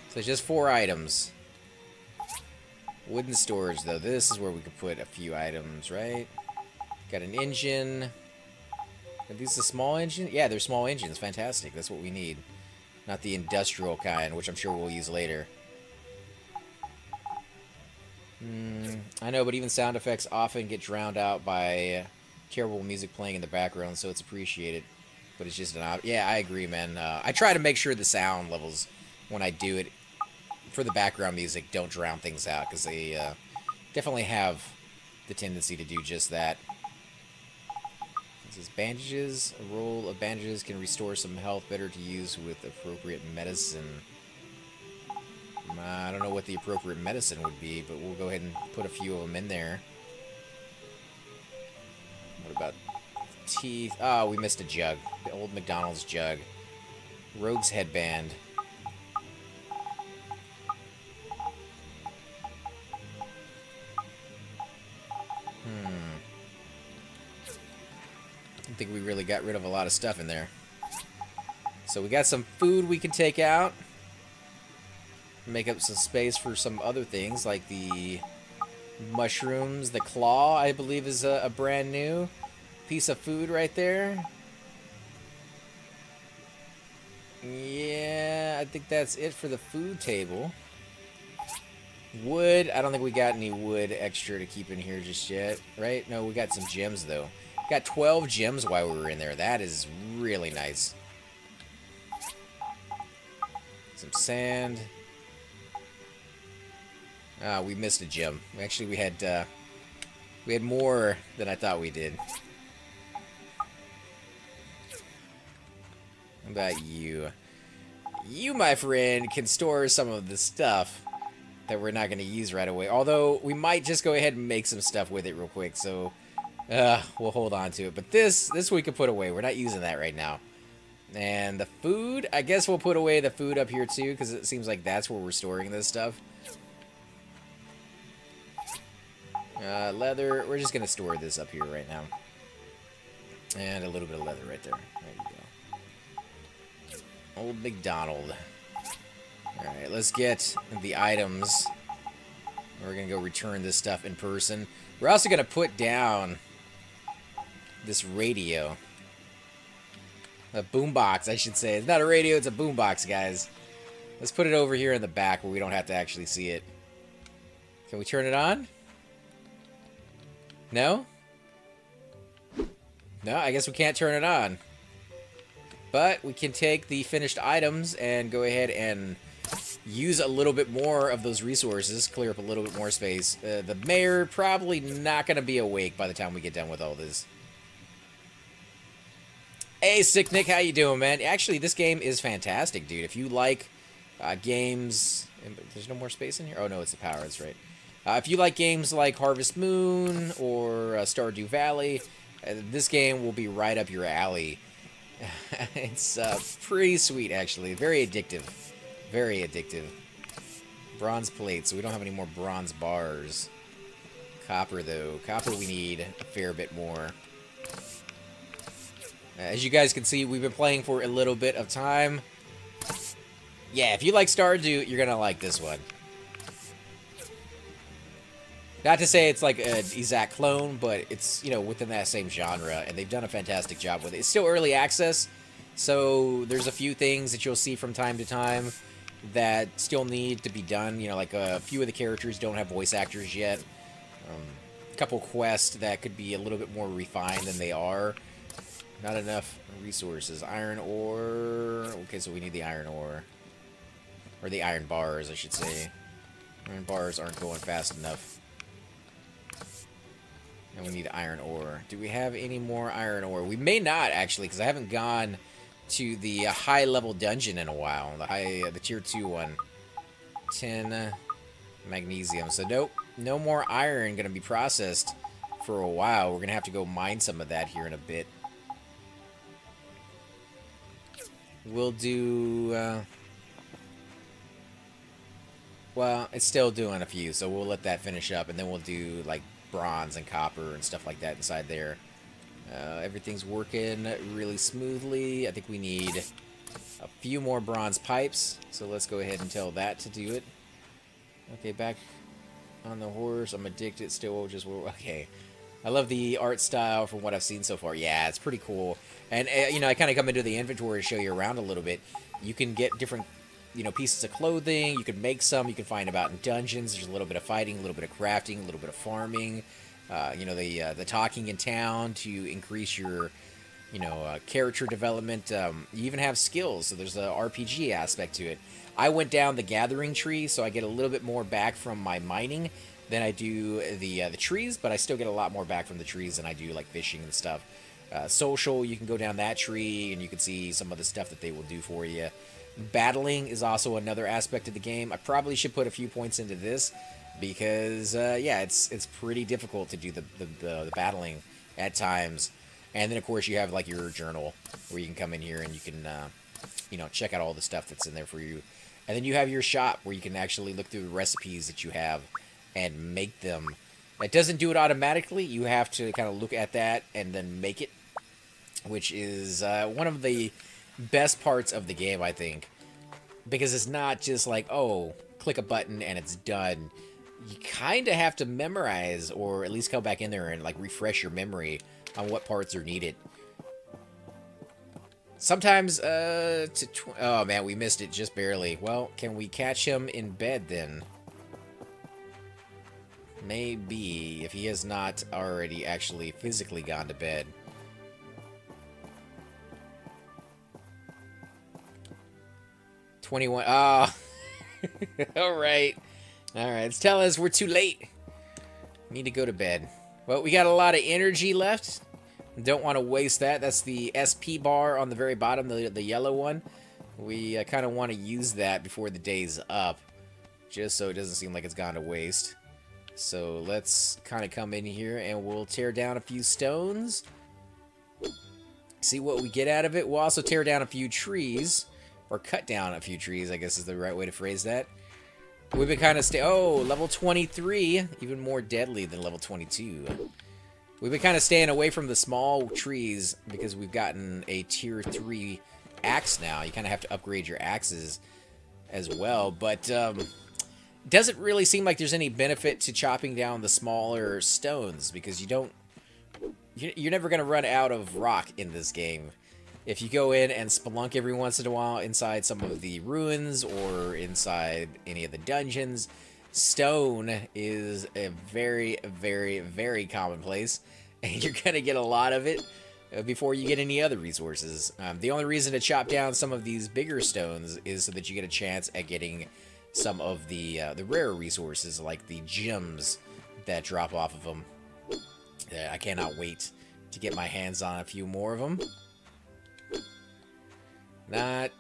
So it's just 4 items. Wooden storage, though. This is where we could put a few items, right? Got an engine. Are these a small engine? Yeah, they're small engines. Fantastic. That's what we need. Not the industrial kind, which I'm sure we'll use later. I know, but even sound effects often get drowned out by terrible music playing in the background, so it's appreciated. But it's just an yeah, I agree, man. I try to make sure the sound levels when I do it for the background music don't drown things out, because they definitely have the tendency to do just that. This is bandages. A roll of bandages can restore some health, better to use with appropriate medicine. I don't know what the appropriate medicine would be, but we'll go ahead and put a few of them in there. What about teeth? Oh, we missed a jug. The old McDonald's jug. Rogue's headband. I think we really got rid of a lot of stuff in there. So we got some food we can take out. Make up some space for some other things, like the mushrooms. The claw, I believe, is a brand new piece of food right there. Yeah, I think that's it for the food table. Wood, I don't think we got any wood extra to keep in here just yet, right? No, we got some gems, though. Got 12 gems while we were in there. That is really nice. Some sand. We missed a gem. Actually, we had more than I thought we did. How about you? You, my friend, can store some of the stuff that we're not going to use right away. Although, we might just go ahead and make some stuff with it real quick, so we'll hold on to it. But this we could put away. We're not using that right now. And the food, I guess we'll put away the food up here too, because it seems like that's where we're storing this stuff. Leather, we're just going to store this up here right now. And a little bit of leather right there. There you go. Old McDonald. Alright, let's get the items. We're going to go return this stuff in person. We're also going to put down this radio. A boombox, I should say. It's not a radio, it's a boombox, guys. Let's put it over here in the back where we don't have to actually see it. Can we turn it on? No? No, I guess we can't turn it on. But we can take the finished items and go ahead and use a little bit more of those resources, clear up a little bit more space. The mayor probably not going to be awake by the time we get done with all this. Hey, Sick Nick, how you doing, man? Actually, this game is fantastic, dude. If you like games... There's no more space in here? Oh, no, it's the power. That's right. If you like games like Harvest Moon or Stardew Valley, this game will be right up your alley. It's pretty sweet, actually. Very addictive. Very addictive. Bronze plates. So we don't have any more bronze bars. Copper, though. Copper we need a fair bit more. As you guys can see, we've been playing for a little bit of time. Yeah, if you like Stardew, you're going to like this one. Not to say it's like an exact clone, but it's, you know, within that same genre, and they've done a fantastic job with it. It's still early access, so there's a few things that you'll see from time to time that still need to be done. You know, like a few of the characters don't have voice actors yet. A couple quests that could be a little bit more refined than they are. Not enough resources. Iron ore. Okay, so we need the iron ore. Or the iron bars, I should say. Iron bars aren't going fast enough. And we need iron ore. Do we have any more iron ore? We may not, actually, because I haven't gone to the high-level dungeon in a while. The tier 2 one. 10 magnesium. So, nope. No more iron going to be processed for a while. We're going to have to go mine some of that here in a bit. We'll do... Well, it's still doing a few, so we'll let that finish up, and then we'll do, like, bronze and copper and stuff like that inside there. Everything's working really smoothly. I think we need a few more bronze pipes, so let's go ahead and tell that to do it. Okay, back on the horse. I'm addicted still. Just okay. I love the art style from what I've seen so far. Yeah, it's pretty cool. And, you know, I kind of come into the inventory to show you around a little bit. You can get different, you know, pieces of clothing. You can make some. You can find them out in dungeons. There's a little bit of fighting, a little bit of crafting, a little bit of farming. You know, the talking in town to increase your, you know, character development. You even have skills, so there's a RPG aspect to it. I went down the gathering tree, so I get a little bit more back from my mining than I do the trees, but I still get a lot more back from the trees than I do, like, fishing and stuff. Social, you can go down that tree, and you can see some of the stuff that they will do for you. Battling is also another aspect of the game. I probably should put a few points into this, because, yeah, it's pretty difficult to do the battling at times. And then, of course, you have, like, your journal, where you can come in here and you can, you know, check out all the stuff that's in there for you. And then you have your shop, where you can actually look through the recipes that you have and make them. It doesn't do it automatically. You have to kind of look at that and then make it, which is one of the best parts of the game, I think. Because it's not just like, oh, click a button and it's done. You kind of have to memorize, or at least come back in there and, like, refresh your memory on what parts are needed. Sometimes, oh man, we missed it just barely. Well, can we catch him in bed then? Maybe, if he has not already actually physically gone to bed. $21. Oh. Alright. Alright, it's telling us we're too late. Need to go to bed. Well, we got a lot of energy left. Don't want to waste that. That's the SP bar on the very bottom, the yellow one. We kind of want to use that before the day's up, just so it doesn't seem like it's gone to waste. So let's kind of come in here and we'll tear down a few stones. See what we get out of it. We'll also tear down a few trees, or cut down a few trees, I guess is the right way to phrase that. We've been kind of oh, level 23, even more deadly than level 22. We've been kind of staying away from the small trees because we've gotten a tier 3 axe now. You kind of have to upgrade your axes as well, but doesn't really seem like there's any benefit to chopping down the smaller stones, because you're never going to run out of rock in this game. If you go in and spelunk every once in a while inside some of the ruins or inside any of the dungeons, stone is a very, very, very commonplace, and you're going to get a lot of it before you get any other resources. The only reason to chop down some of these bigger stones is so that you get a chance at getting some of the rarer resources, like the gems that drop off of them. I cannot wait to get my hands on a few more of them. Not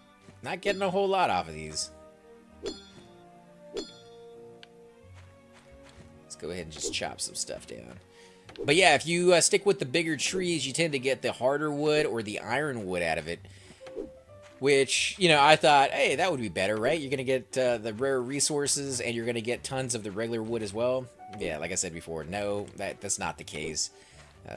getting a whole lot off of these. Let's go ahead and just chop some stuff down. But yeah, if you stick with the bigger trees, you tend to get the harder wood or the iron wood out of it. Which, you know, I thought, hey, that would be better, right? You're going to get the rare resources, and you're going to get tons of the regular wood as well. Yeah, like I said before, no, that's not the case.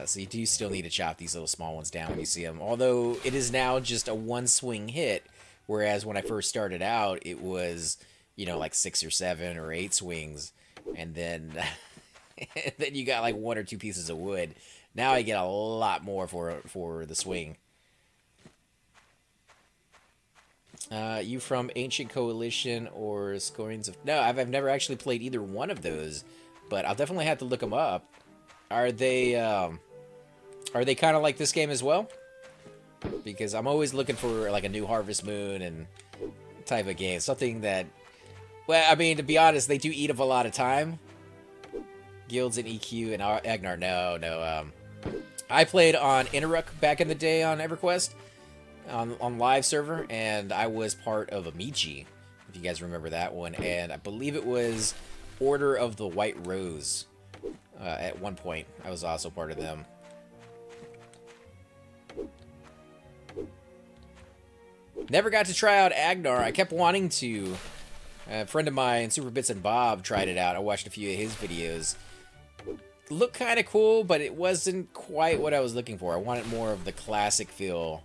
So you do still need to chop these little small ones down when you see them. Although it is now just a one-swing hit, whereas when I first started out, it was, you know, like 6 or 7 or 8 swings. And then, then you got like 1 or 2 pieces of wood. Now I get a lot more for the swing. You from Ancient Coalition or Scorings of... No, I've never actually played either one of those, but I'll definitely have to look them up. Are they kind of like this game as well? Because I'm always looking for like a new Harvest Moon and type of game. Something that... Well, I mean, to be honest, they do eat up a lot of time. Guilds and EQ and Agnar, no. I played on Interruck back in the day on EverQuest. On live server, and I was part of Amici, if you guys remember that one, and I believe it was Order of the White Rose. At one point, I was also part of them. Never got to try out Agnar. I kept wanting to. A friend of mine, Super Bits and Bob, tried it out. I watched a few of his videos. Looked kind of cool, but it wasn't quite what I was looking for. I wanted more of the classic feel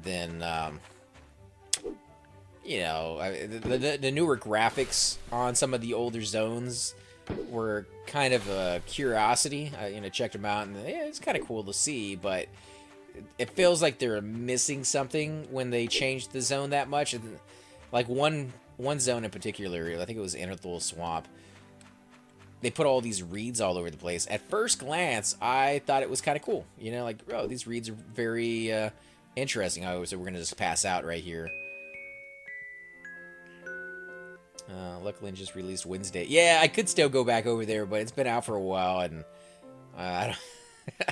than, you know, the newer graphics on some of the older zones were kind of a curiosity. I, you know, checked them out, and yeah, it's kind of cool to see, but it feels like they're missing something when they changed the zone that much. And like one zone in particular, I think it was Innerthal Swamp, they put all these reeds all over the place. At first glance, I thought it was kind of cool. You know, like, oh, these reeds are very interesting. Oh, so we're going to just pass out right here. Luckily, just released Wednesday. Yeah, I could still go back over there, but it's been out for a while, and I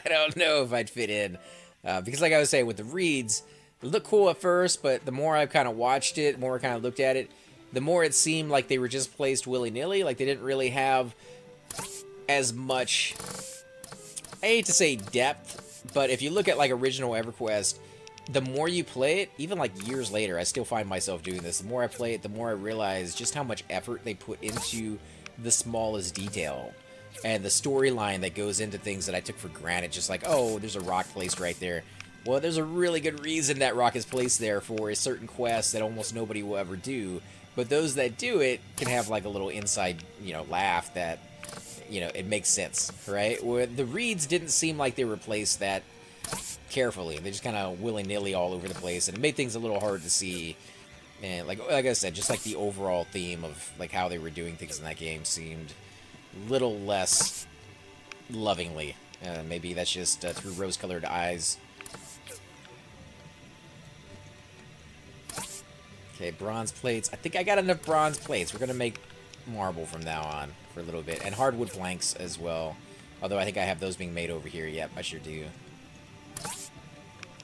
don't know if I'd fit in. Because like I was saying, with the reeds, it looked cool at first, but the more I've kind of watched it, the more I kind of looked at it, the more it seemed like they were just placed willy-nilly. Like they didn't really have as much, I hate to say depth, but if you look at like original EverQuest, the more you play it, even like years later, I still find myself doing this. The more I play it, the more I realize just how much effort they put into the smallest detail. And the storyline that goes into things that I took for granted, just like, oh, there's a rock placed right there. Well, there's a really good reason that rock is placed there for a certain quest that almost nobody will ever do. But those that do it can have like a little inside, you know, laugh that, you know, it makes sense, right? Where the reeds didn't seem like they were placed that carefully. They just kind of willy-nilly all over the place, and it made things a little hard to see. And like I said, just like the overall theme of like how they were doing things in that game seemed a little less lovingly. Maybe that's just through rose-colored eyes. Okay, bronze plates. I think I got enough bronze plates. We're gonna make marble from now on for a little bit, and hardwood planks as well. Although I think I have those being made over here. Yep, I sure do.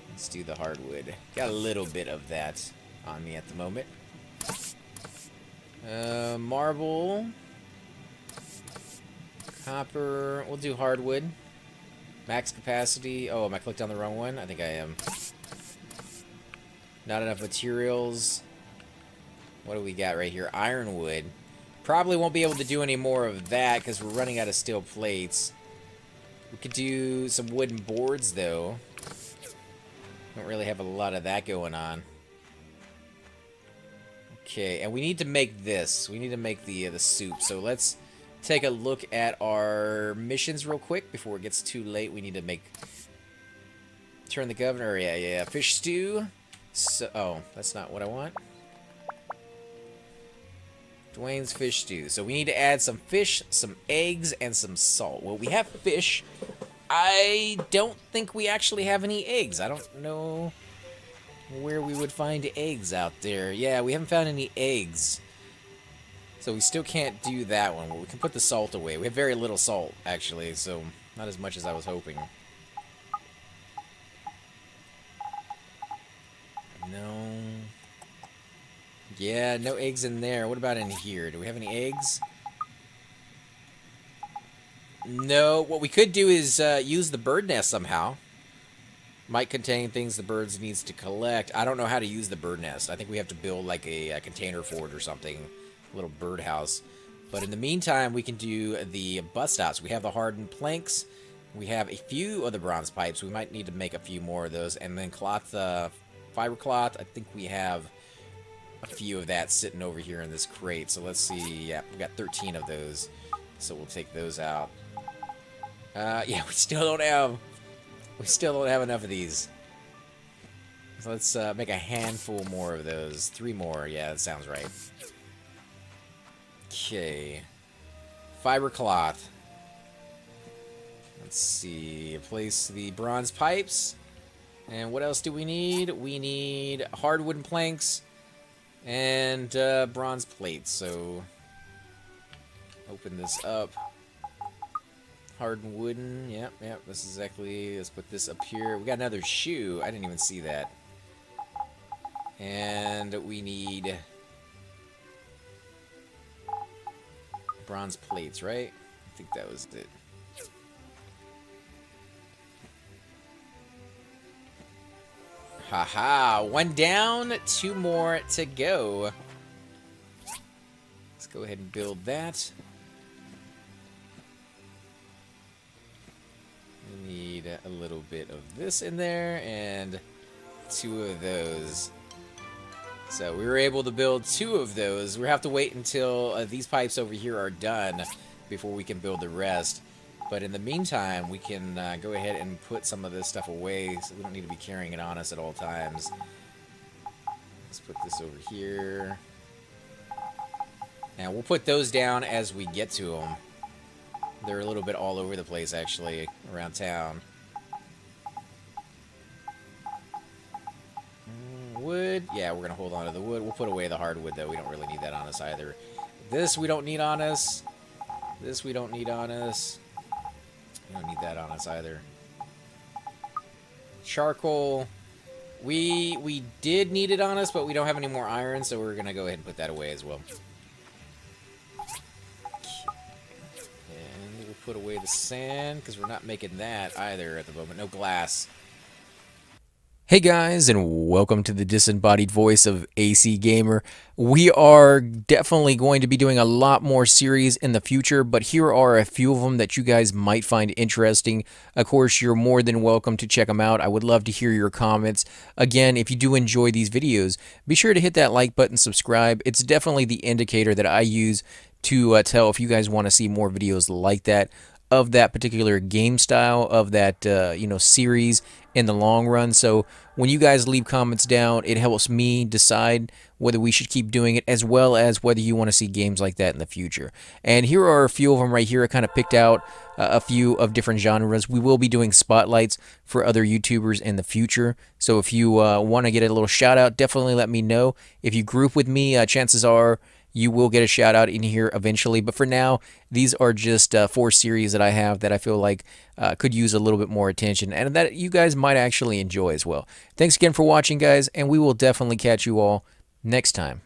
Let's do the hardwood. Got a little bit of that on me at the moment. Marble. Copper. We'll do hardwood. Max capacity. Oh, am I clicked on the wrong one? I think I am. Not enough materials. What do we got right here? Ironwood. Probably won't be able to do any more of that because we're running out of steel plates. We could do some wooden boards, though. Don't really have a lot of that going on. Okay, and we need to make this. We need to make the soup. So let's take a look at our missions real quick before it gets too late. We need to make... Turn the governor. Yeah. Fish stew. So, oh, that's not what I want. Dwayne's fish stew. So we need to add some fish, some eggs, and some salt. Well, we have fish. I don't think we actually have any eggs. I don't know where we would find eggs out there. Yeah, we haven't found any eggs. So we still can't do that one. Well, we can put the salt away. We have very little salt, actually, so not as much as I was hoping. No. Yeah, no eggs in there. What about in here? Do we have any eggs? No. What we could do is use the bird nest somehow. Might contain things the birds needs to collect. I don't know how to use the bird nest. I think we have to build like a container for it or something. A little birdhouse. But in the meantime, we can do the bus stops. We have the hardened planks. We have a few of the bronze pipes. We might need to make a few more of those. And then cloth, fiber cloth. I think we have a few of that sitting over here in this crate. So let's see. Yeah, we got 13 of those. So we'll take those out. Yeah, we still don't have enough of these. So let's make a handful more of those. 3 more. Yeah, that sounds right. Okay. Fiber cloth. Let's see. Place the bronze pipes. And what else do we need? We need hardwood planks and bronze plates. So open this up. Hardened wooden. Yep. This is exactly. Let's put this up here. We got another shoe. I didn't even see that. And we need bronze plates, right? I think that was it. Haha, 1 down, 2 more to go. Go ahead and build that. We need a little bit of this in there and 2 of those. So we were able to build 2 of those. We have to wait until these pipes over here are done before we can build the rest. But in the meantime, we can go ahead and put some of this stuff away so we don't need to be carrying it on us at all times. Let's put this over here. And we'll put those down as we get to them. They're a little bit all over the place, actually, around town. Wood. Yeah, we're going to hold on to the wood. We'll put away the hardwood, though. We don't really need that on us either. This we don't need on us. This we don't need on us. We don't need that on us either. Charcoal. We did need it on us, but we don't have any more iron, so we're going to go ahead and put that away as well. And we'll put away the sand, because we're not making that either at the moment. No glass. Hey guys, and welcome to the disembodied voice of AC Gamer. We are definitely going to be doing a lot more series in the future, but here are a few of them that you guys might find interesting. Of course, you're more than welcome to check them out. I would love to hear your comments. Again, if you do enjoy these videos, be sure to hit that like button, subscribe. It's definitely the indicator that I use to tell if you guys want to see more videos like that, of that particular game style, of that series in the long run. So when you guys leave comments down, it helps me decide whether we should keep doing it, as well as whether you want to see games like that in the future. And here are a few of them right here. I kind of picked out a few of different genres. We will be doing spotlights for other YouTubers in the future. So if you want to get a little shout out, definitely let me know. If you group with me, chances are you will get a shout out in here eventually. But for now, these are just 4 series that I have that I feel like could use a little bit more attention, and that you guys might actually enjoy as well. Thanks again for watching, guys, and we will definitely catch you all next time.